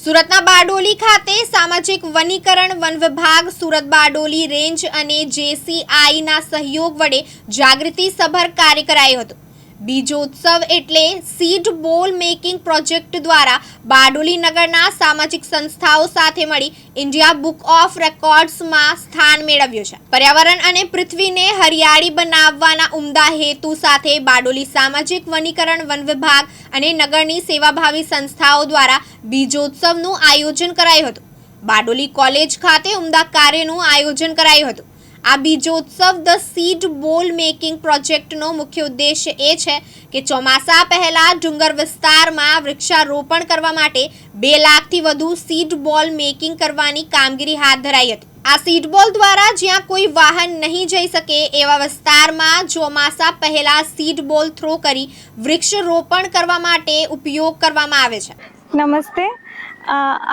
સુરતના બારડોલી ખાતે સામાજિક વનીકરણ વન વિભાગ, સુરત બારડોલી રેન્જ અને JCIના સહયોગ વડે જાગૃતિ સભર કાર્ય કરાયો હતો। બીજોત્સવ એટલે સીડ બોલ મેકિંગ પ્રોજેક્ટ દ્વારા બારડોલી નગરના સામાજિક સંસ્થાઓ સાથે મળી ઇન્ડિયા બુક ઓફ રેકોર્ડ્સમાં સ્થાન મેળવ્યું છે। પર્યાવરણ અને પૃથ્વીને હરિયાળી બનાવવાના ઉમદા હેતુ સાથે બારડોલી સામાજિક વનીકરણ વન વિભાગ અને નગરની સેવાભાવી સંસ્થાઓ દ્વારા બીજોત્સવનું આયોજન કરાયું હતું। બારડોલી કોલેજ ખાતે ઉમદા કાર્યનું આયોજન કરાયું હતું। આ બીજોત્સવ ધ સીડ બોલ મેકિંગ પ્રોજેક્ટનો મુખ્ય ઉદ્દેશ્ય એ છે કે ચોમાસા પહેલા ડુંગર વિસ્તારમાં વૃક્ષારોપણ કરવા માટે 2 લાખથી વધુ સીડ બોલ મેકિંગ કરવાની કામગીરી હાથ ધરાઈ હતી। આ સીડ બોલ દ્વારા જ્યાં કોઈ વાહન નહીં જઈ શકે એવા વિસ્તારમાં ચોમાસા પહેલા સીડ બોલ થ્રો કરી વૃક્ષારોપણ કરવા માટે ઉપયોગ કરવામાં આવે છે। नमस्ते।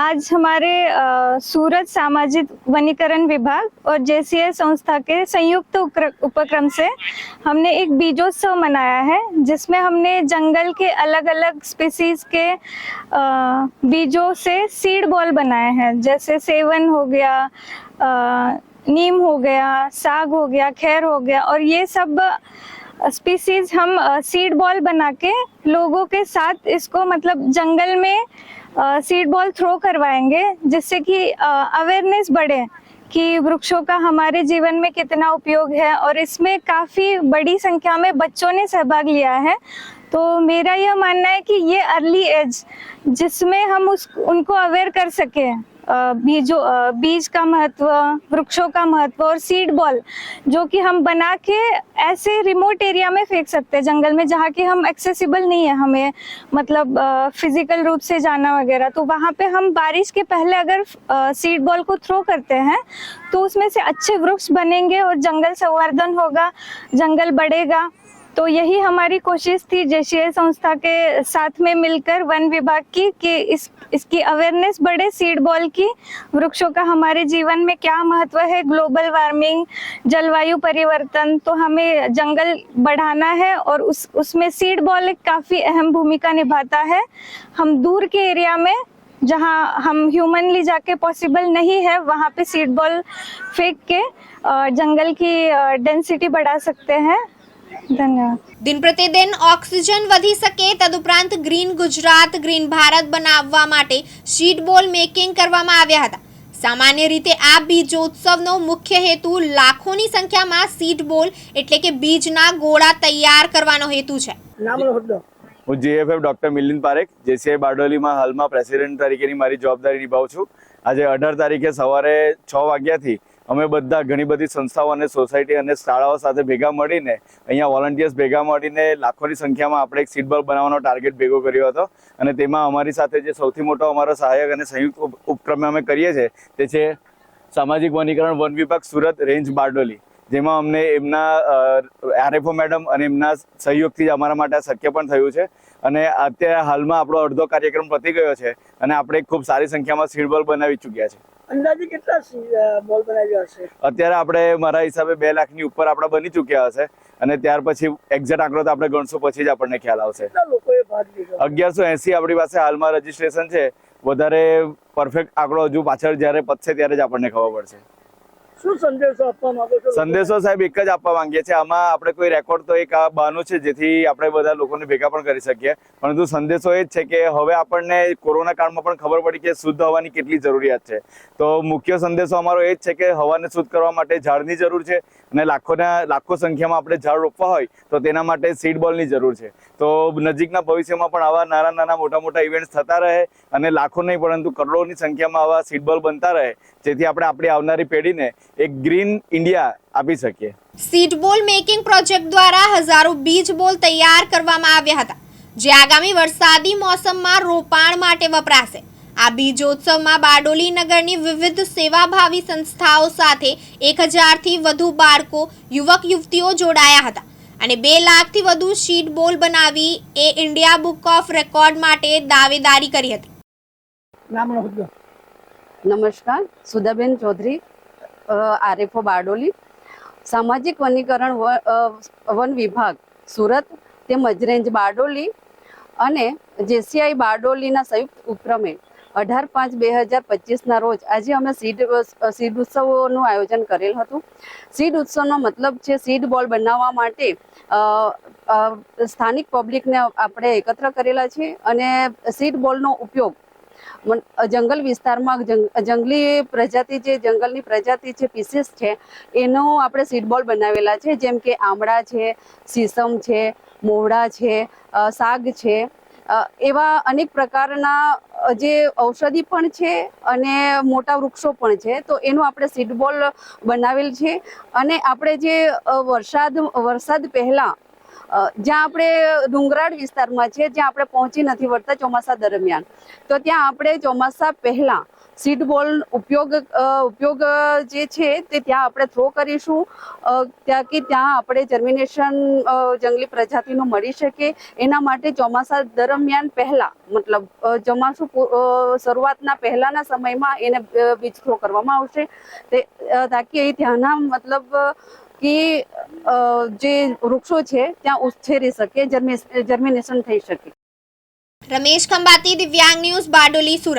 आज हमारे सूरत सामाजिक वनीकरण विभाग और JCI संस्था के संयुक्त उपक्रम से हमने एक बीजोत्सव मनाया है, जिसमें हमने जंगल के अलग अलग स्पीसीज के बीजों से सीड बॉल बनाए हैं। जैसे सेवन हो गया, नीम हो गया, साग हो गया, खैर हो गया, और ये सब स्पीसीज हम सीड बॉल बना के लोगों के साथ इसको मतलब जंगल में सीड बॉल थ्रो करवाएंगे, जिससे कि अवेयरनेस बढ़े कि वृक्षों का हमारे जीवन में कितना उपयोग है। और इसमें काफ़ी बड़ी संख्या में बच्चों ने सहभाग लिया है। तो मेरा यह मानना है कि ये अर्ली एज जिसमें हम उनको अवेयर कर सकें बीज का महत्व, वृक्षों का महत्व, और सीड बॉल जो कि हम बना के ऐसे रिमोट एरिया में फेंक सकते हैं जंगल में, जहाँ की हम एक्सेसिबल नहीं है, हमें मतलब फिजिकल रूप से जाना वगैरह। तो वहाँ पे हम बारिश के पहले अगर सीड बॉल को थ्रो करते हैं तो उसमें से अच्छे वृक्ष बनेंगे और जंगल संवर्धन होगा, जंगल बढ़ेगा। तो यही हमारी कोशिश थी JCI संस्था के साथ में मिलकर वन विभाग की कि इसकी अवेयरनेस बढ़े सीड बॉल की, वृक्षों का हमारे जीवन में क्या महत्व है, ग्लोबल वार्मिंग, जलवायु परिवर्तन, तो हमें जंगल बढ़ाना है और उसमें सीड बॉल एक काफ़ी अहम भूमिका निभाता है। हम दूर के एरिया में जहाँ हम ह्यूमनली जाके पॉसिबल नहीं है, वहाँ पे सीड बॉल फेंक के जंगल की डेंसिटी बढ़ा सकते हैं। धन्यवाद। दिन प्रतिदिन ऑक्सीजन वधी सके तदुपरांत ग्रीन गुजरात, ग्रीन भारत बनाववा माटे सीड बोल मेकिंग करवामां આવ્યા હતા। सामान्य रीते आ बीजोत्सवनो मुख्य हेतु लाखोनी संख्यामां सीड बोल एटले के बीजना गोळा तैयार करवानो हेतु छे। હું GFF doctor Milind Parekh JCI બારડોલીમાં હાલમાં પ્રેસિડેન્ટ તરીકેની મારી જવાબદારી નિભાવું છું। આજે 18 તારીખે સવારે 6 વાગ્યાથી અમે બધા ઘણી બધી સંસ્થાઓ અને સોસાયટી અને શાળાઓ સાથે ભેગા મળીને અહીંયા વોલન્ટિયર્સ ભેગા મળીને લાખોની સંખ્યામાં આપણે એક સીડ બોલ બનાવવાનો ટાર્ગેટ ભેગો કર્યો હતો। અને તેમાં અમારી સાથે જે સૌથી મોટો અમારો સહાયક અને સંયુક્ત ઉપક્રમ અમે કરીએ છીએ તે છે સામાજિક વનીકરણ વન વિભાગ સુરત રેન્જ બારડોલી, જેમાં અમને એમના RFO મેડમ અને એમના સહયોગથી જ અમારા માટે શક્ય પણ થયું છે। અને અત્યારે હાલમાં આપણો અડધો કાર્યક્રમ પતી ગયો છે અને આપણે ખૂબ સારી સંખ્યામાં સીડ બોલ બનાવી ચૂક્યા છે। અંદાજે કેટલા બોલ બનાવ્યા હશે? અત્યારે આપણે મારા હિસાબે 2 લાખની ઉપર આપણે બની ચૂક્યા હશે અને ત્યાર પછી એક્ઝેક્ટ આંકડો તો આપણે ગણશું પછી જ આપણને ખ્યાલ આવશે। કેટલા લોકોએ ભાગ લીધો? 1180 આપણી પાસે હાલમાં રજીસ્ટ્રેશન છે। વધારે પરફેક્ટ આંકડો હજુ પાછળ જ્યારે પતશે ત્યારે જ આપણને ખબર પડશે। શું સંદેશો આપવા માંગો છો? સંદેશો સાહેબ એક જ આપવા માંગીએ છીએ। આમાં આપણે કોઈ રેકોર્ડ તો એક આ બહાનું છે જેથી આપણે બધા લોકોને ભેગા પણ કરી શકીએ, પરંતુ સંદેશો એ જ છે કે હવે આપણને કોરોના કાળમાં પણ ખબર પડી કે શુદ્ધ હવાની કેટલી જરૂરિયાત છે। તો મુખ્ય સંદેશો અમારો એ જ છે કે હવાને શુદ્ધ કરવા માટે ઝાડની જરૂર છે અને લાખો સંખ્યામાં આપણે ઝાડ રોપવા હોય તો તેના માટે સીડ બોલની જરૂર છે। તો નજીકના ભવિષ્યમાં પણ આવા નાના મોટા ઇવેન્ટ્સ થતા રહે અને લાખો નહીં પરંતુ કરોડોની સંખ્યામાં આવા સીડ બોલ બનતા રહે, જેથી આપણે આપણી આવનારી પેઢીને એક ગ્રીન ઇન્ડિયા આપી શકીએ। सीड बोल मेकिंग प्रोजेक्ट द्वारा हजारों बीज बोल तैयार करवामां આવ્યા હતા, જે આગામી વરસાદી મોસમમાં રોપાણ માટે વપરાશે। આ બીજોત્સવમાં બારડોલી નગરની વિવિધ સેવાભાવી સંસ્થાઓ સાથે 1000થી વધુ બાળકો, યુવક યુવતીઓ જોડાયા હતા અને 2 લાખથી વધુ સીડ બોલ બનાવી ઇન્ડિયા બુક ઓફ રેકોર્ડ માટે દાવેદારી કરી હતી। नमस्कार, सुधाबेन चौधरी, RFO बारडोली, सामाजिक वनीकरण वन विभाग सूरत તેમજ રેન્જ બારડોલી અને JCI બારડોલીના સંયુક્ત ઉપક્રમે 18/5/2025 રોજ આજે અમે સીડ ઉત્સવનું આયોજન કરેલ હતું. સીડ ઉત્સવનો મતલબ છે સીડ બોલ બનાવવા માટે સ્થાનિક પબ્લિકને આપણે એકત્ર કરેલા છે અને સીડ બોલનો ઉપયોગ જંગલ વિસ્તારમાં જંગલી પ્રજાતિ જે જંગલની પ્રજાતિ છે પીસીસ છે એનો આપણે સીડ બોલ બનાવેલા છે, જેમ કે આમળા છે, સીસમ છે, મોવડા છે, સાગ છે, એવા અનેક પ્રકારના જે ઔષધિ પણ છે અને મોટા વૃક્ષો પણ છે. તો એનું આપણે સીડ બોલ બનાવેલ છે અને આપણે જે વરસાદ પહેલા જ્યાં આપણે ડુંગરાળ વિસ્તારમાં છે જ્યાં આપણે પહોંચી નથી વળતા ચોમાસા દરમિયાન, તો ત્યાં આપણે ચોમાસા પહેલા સીડ બોલ ઉપયોગ જે છે તે ત્યાં આપણે થ્રો કરીશું, ત્યાં આપણે જર્મિનેશન જંગલી પ્રજાતિનું મળી શકે. એના માટે ચોમાસા દરમિયાન પહેલા મતલબ ચોમાસું શરૂઆતના પહેલાના સમયમાં એને બીજ થ્રો કરવામાં આવશે તાકી ત્યાંના મતલબ કે જે વૃક્ષો છે ત્યાં ઉછેરી શકે, જર્મિનેશન થઈ શકે. રમેશ ખંભાતી, દિવ્યાંગ ન્યૂઝ, બારડોલી, સુરત.